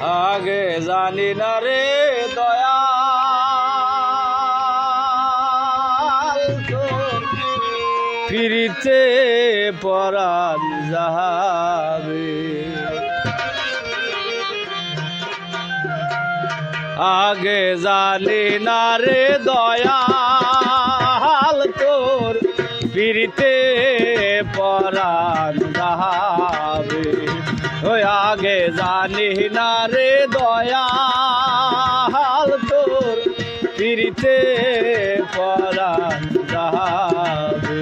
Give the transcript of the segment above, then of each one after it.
আগে জানি না রে দয়াল তোর ফিরিতে পরাণ যাবে। আগে জানি না রে দয়াল তোর ফিরিতে পরাণ যাবে। ওই আগে জানি না রে দয়াল তোর ফিরিতে পরাণ যাবে।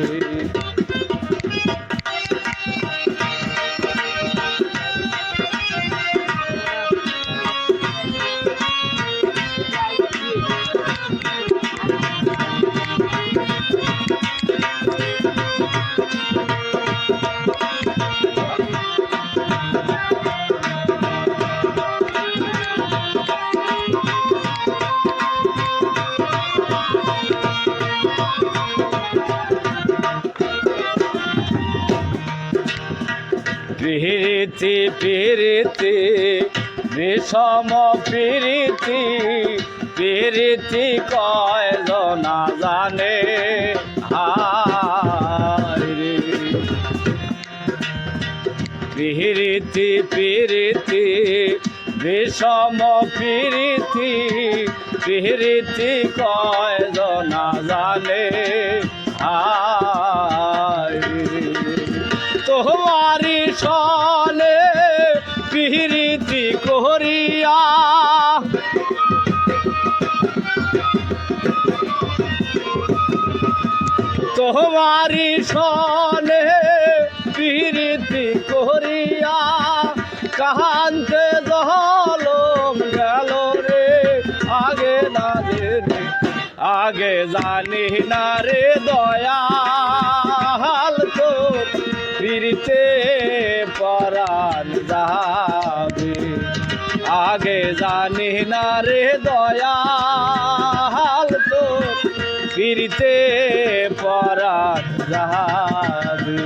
প্রীতি প্রীতি বিষম প্রীতি প্রীতি কয়জনা জানে হায়রে। প্রীতি প্রীতি বিষম প্রীতি প্রীতি কয়জনা জানে হায়রে। তোমারি সনে প্রীতি করিয়া তোমারি সনে প্রীতি করিয়া কাহান্তে জলম গেল রে। আগে না জেনে আগে জানি না রে দয়াল তোর ফিরিতে পরাণ যাবে। আগে জানি না রে দয়াল তোর ফিরিতে পরাণ যাবে।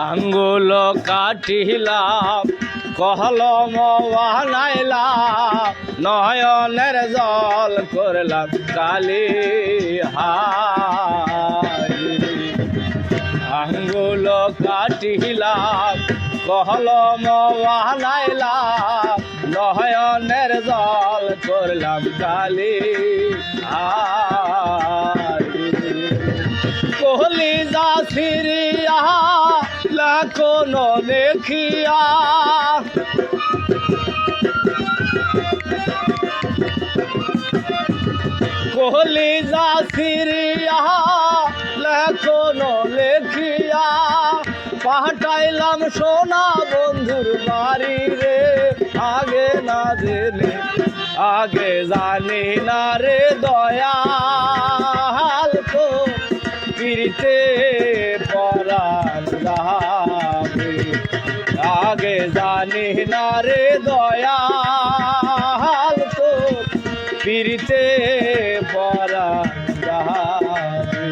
আঙ্গুল কাটিলাম কলম বানাইলাম নয়নের জল করলাম কালি হায়। আঙ্গুল কাটিলাম কলম বানাইলাম নয়নের জল করলাম কালি হায়। কোহলি যা সিরিয়া কোনো দেখিয়া কোহলি যা সিরিয়া কোনো লেখিয়া পাঠাইলাম সোনা বন্ধুর বাড়ি রে। আগে না জেনে আগে জানি না রে দয়াল তো ফিরিতে পরাণ যাবে। আগে জানি না রে দয়াল তো ফিরিতে পরাণ যাবে।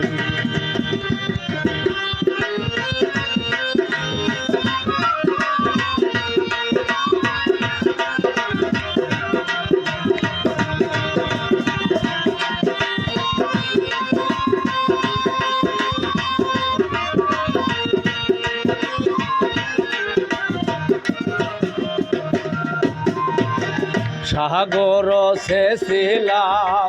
সাগর শেষিলাম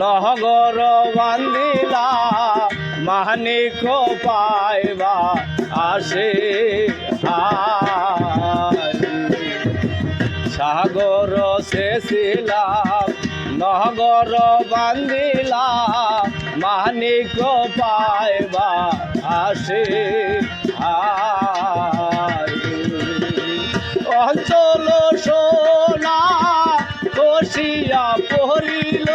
নহগর বান্দিলাম মানিক পাইবা আসে সাগর শেষিলাম নহগর বান্দিলাম মানিক পাইবা আসে অঞ্চল সোনা কষিয়া পড়িল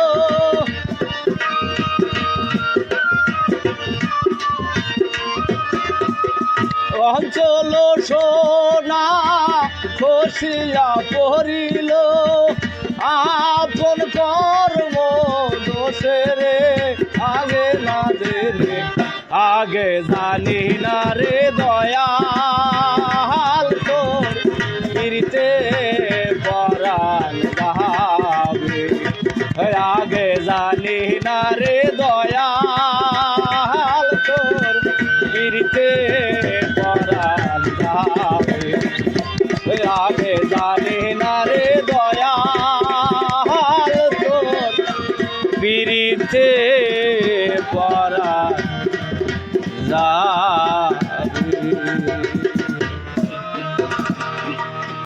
অঞ্চল সোনা খসিয়া পড়িল আপন কর্ম দোষেরে আগে না জেনে আগে জানি না রে দয়াল তোর ফিরতে পরাণ যাবে আগে জানি না রে দয়াল তোর ফিরতে পরাণ যাবে আগে জানি না রে দয়াল তোর ফিরতে পরাণ যাবে।